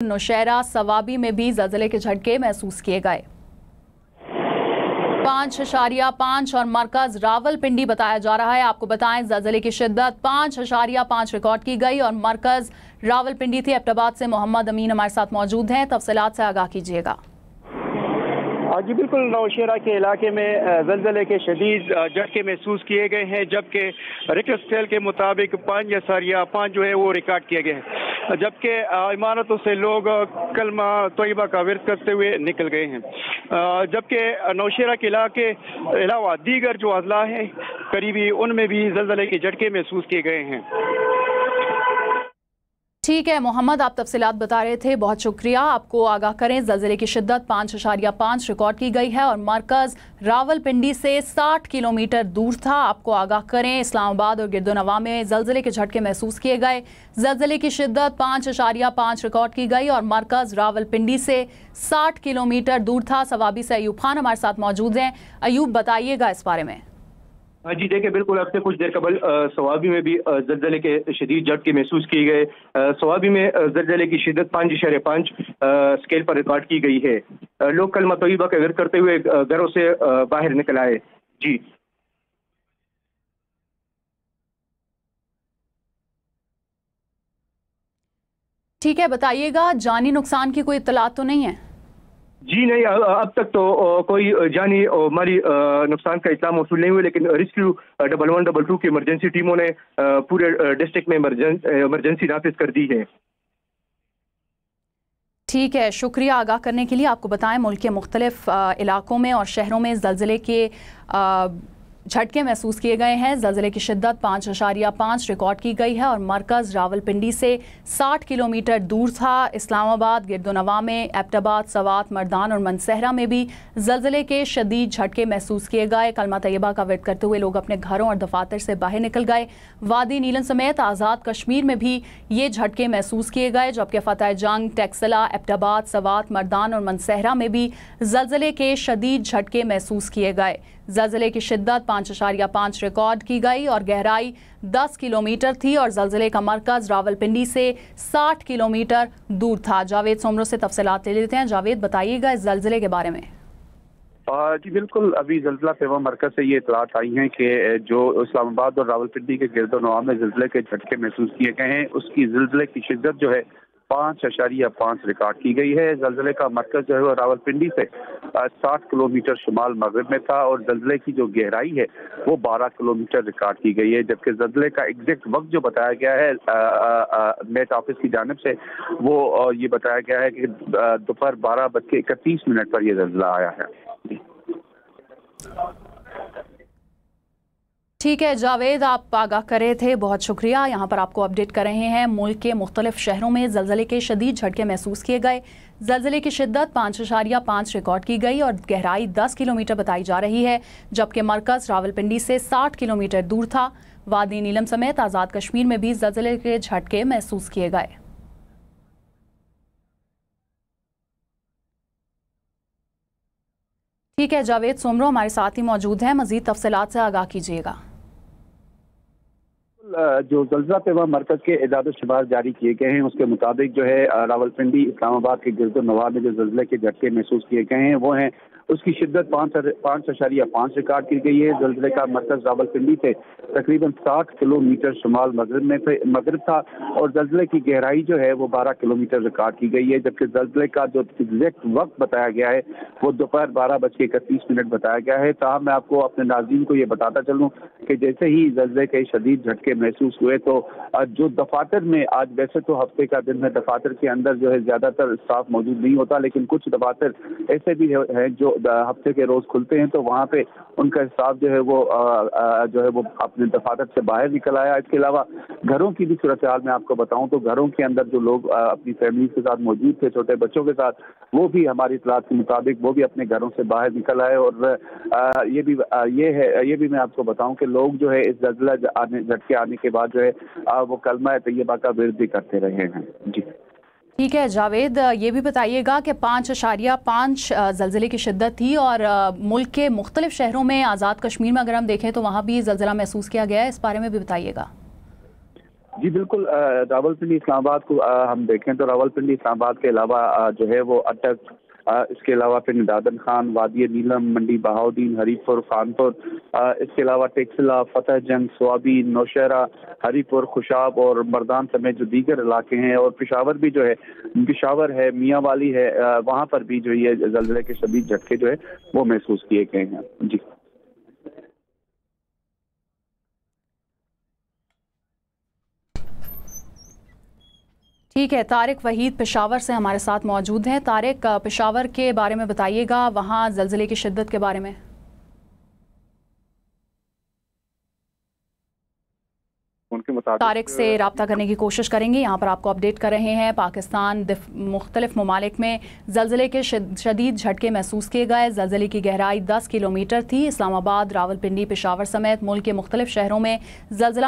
नौशहरा सवाबी में भी ज़लज़ले के झटके महसूस किए गए। 5.5 और मरकज़ रावलपिंडी बताया जा रहा है। आपको बताएं ज़लज़ले की शिद्दत 5.5 रिकॉर्ड की गई और मरकज़ रावलपिंडी थी। एबटाबाद से मोहम्मद अमीन हमारे साथ मौजूद हैं, तफसीलात से आगाह कीजिएगा। जी बिल्कुल, नौशहरा के इलाके में ज़लज़ले के शदीद झटके महसूस किए गए हैं, जबकि रिक्टर स्केल के मुताबिक 5.5 जो है वो रिकॉर्ड किए गए हैं, जबकि इमारतों से लोग कलमा तोयबा का विर्द करते हुए निकल गए हैं। जबकि नौशहरा के इलाके अलावा दीगर जो अजला हैं करीबी, उनमें भी ज़लज़ले के झटके महसूस किए गए हैं। ठीक है मोहम्मद, आप तफसीलात बता रहे थे, बहुत शुक्रिया। आपको आगाह करें ज़लज़ले की शिद्दत 5.5 रिकॉर्ड की गई है और मरकज़ रावलपिंडी से 60 किलोमीटर दूर था। आपको आगाह करें इस्लामाबाद और गिरदोनवा में ज़लज़ले के झटके महसूस किए गए। ज़लज़ले की शिद्दत 5.5 रिकॉर्ड की गई और मरकज़ रावलपिंडी से 60 किलोमीटर दूर था। सवाबी से अयूब खान हमारे साथ मौजूद हैं। अयूब, बताइएगा इस बारे में। जी देखिए, बिल्कुल अब से कुछ देर कबल सवाबी में भी ज़लज़ले के शदीद झटके महसूस किए गए। सवाबी में ज़लज़ले की शिद्दत 5.5 स्केल पर रिकॉर्ड की गई है। लोग कलमा तोयबा का विर्द करते हुए घरों से बाहर निकल आए। जी ठीक है, बताइएगा जानी नुकसान की कोई इत्तलात तो नहीं है? जी नहीं, अब तक तो कोई जानी और माली नुकसान का इत्तला मौसूल नहीं हुआ, लेकिन रेस्क्यू 1112 की इमरजेंसी टीमों ने पूरे डिस्ट्रिक्ट में इमरजेंसी नाफिज कर दी है। ठीक है, शुक्रिया आगाह करने के लिए। आपको बताएं मुल्क के मुख्तलिफ इलाकों में और शहरों में ज़लज़ले के झटके महसूस किए गए हैं। ज़लज़ले की शिद्दत 5.5 रिकॉर्ड की गई है और मरकज़ रावलपिंडी से 60 किलोमीटर दूर था। इस्लामाबाद, गिरदोनवा में, एबटाबाद, सवात, मर्दान और मनसहरा में भी ज़लज़ले के शदीद झटके महसूस किए गए। कलमा तैयबा का विर्द करते हुए लोग अपने घरों और दफातर से बाहर निकल गए। वादी नीलम समेत आज़ाद कश्मीर में भी ये झटके महसूस किए गए, जबकि फतेह जंग, टेक्सला, एबटाबाद, सवात, मर्दान और मनसहरा में भी ज़लज़ले के शदीद झटके महसूस किए गए। ज़लज़ले की शिद्दत 5.5 रिकॉर्ड की गई और गहराई 10 किलोमीटर थी और ज़लज़ले का मरकज़ रावलपिंडी से 60 किलोमीटर दूर था। जावेद सोमरो से तफसीलात ले लेते हैं। जावेद, बताइएगा इस ज़लज़ले के बारे में। जी बिल्कुल, अभी ज़लज़ला पेमा मरकज़ से ये इतलात आई हैं कि जो इस्लामाबाद और रावलपिंडी के गिरदोनवा में ज़लज़ले के झटके महसूस किए गए हैं, उसकी ज़लज़ले की शिद्दत जो है 5.5 रिकॉर्ड की गई है। ज़लज़ले का मरकज़ जो है वो रावलपिंडी से 60 किलोमीटर शुमाल मगरिब में था और ज़लज़ले की जो गहराई है वो 12 किलोमीटर रिकॉर्ड की गई है, जबकि ज़लज़ले का एग्जैक्ट वक्त जो बताया गया है मेट ऑफिस की जानिब से वो ये बताया गया है कि दोपहर 12:31 पर यह ज़लज़ला आया है। ठीक है जावेद, आप आगाह कर रहे थे, बहुत शुक्रिया। यहाँ पर आपको अपडेट कर रहे हैं। मुल्क के मुख्तलिफ शहरों में ज़लज़ले के शदीद झटके महसूस किए गए। ज़लज़ले की शिद्दत 5.5 रिकॉर्ड की गई और गहराई 10 किलोमीटर बताई जा रही है, जबकि मरकज़ रावलपिंडी से 60 किलोमीटर दूर था। वादी नीलम समेत आज़ाद कश्मीर में भी ज़लज़ले के झटके महसूस किए गए। ठीक है, जावेद सोमरो हमारे साथ ही मौजूद हैं, मज़ीद तफसीलात से आगाह कीजिएगा। जो ज़लज़ला पेमा मरकज़ के इदाद शुमार जारी किए गए हैं उसके मुताबिक जो है रावलपिंडी, इस्लामाबाद के गिरदोनवा में जो ज़लज़ले के झटके महसूस किए गए हैं वो हैं, उसकी शिद्दत 5.5 रिकॉर्ड की गई है। ज़लज़ले का मरकज़ रावलपिंडी से तकरीबन 60 किलोमीटर शुमाल मगरिब था और ज़लज़ले की गहराई जो है वो 12 किलोमीटर रिकॉर्ड की गई है, जबकि ज़लज़ले का जो एग्जैक्ट वक्त बताया गया है वो दोपहर 12:31 बताया गया है। ताहम मैं आपको अपने नाज़रीन को ये बताता चलूँ कि जैसे ही ज़लज़ले के शदीद झटके महसूस हुए तो जो दफातर में, आज वैसे तो हफ्ते का दिन है, दफातर के अंदर जो है ज़्यादातर स्टाफ मौजूद नहीं होता, लेकिन कुछ दफातर ऐसे भी हैं जो हफ्ते के रोज खुलते हैं तो वहाँ पे उनका स्टाफ जो है वो अपने दफातर से बाहर निकल आया। इसके अलावा घरों की भी सूरत हाल मैं आपको बताऊं तो घरों के अंदर जो लोग अपनी फैमिली के साथ मौजूद थे, छोटे बच्चों के साथ, वो भी हमारी इतलात के मुताबिक वो भी अपने घरों से बाहर निकल आए। और ये भी मैं आपको बताऊं कि लोग जो है इस ज़लज़ला झटके आने के बाद जो है वो कलमा तैयबा का विर्द भी करते रहे हैं। जी ठीक है जावेद, ये भी बताइएगा कि 5.5 ज़लज़ले की शिद्दत थी और मुल्क के मुख्तलिफ शहरों में, आज़ाद कश्मीर में अगर हम देखें तो वहाँ भी ज़लज़ला महसूस किया गया है, इस बारे में भी बताइएगा। जी बिल्कुल, रावलपिंडी इस्लामाबाद को हम देखें तो रावलपिंडी इस्लामाबाद के अलावा जो है वो अटक, इसके अलावा फिर दादन खान, वादी नीलम, मंडी बहाउद्दीन, हरीपुर, खानपुर, इसके अलावा टेक्सला, फतेह जंग, स्वाबी, नौशहरा, हरीपुर, खुशाब और मर्दान समेत जो दीगर इलाके हैं, और पेशावर भी जो है, पेशावर है, मियाँ वाली है, वहाँ पर भी जो ये ज़लज़ले के शदीद झटके जो है वो महसूस किए गए हैं। जी ठीक है, तारिक वहीद पेशावर से हमारे साथ मौजूद हैं। तारिक, पेशावर के बारे में बताइएगा, वहाँ ज़लज़ले की शिद्दत के बारे में। तारिक से रब्ता करने की कोशिश करेंगे। यहाँ पर आपको अपडेट कर रहे हैं, पाकिस्तान मुख्तलिफ ममालिक में ज़लज़ले के शदीद झटके महसूस किए गए। ज़लज़ले की गहराई 10 किलोमीटर थी। इस्लामाबाद, रावलपिंडी, पेशावर समेत मुल्क के मुख्तलिफ शहरों में ज़लज़ला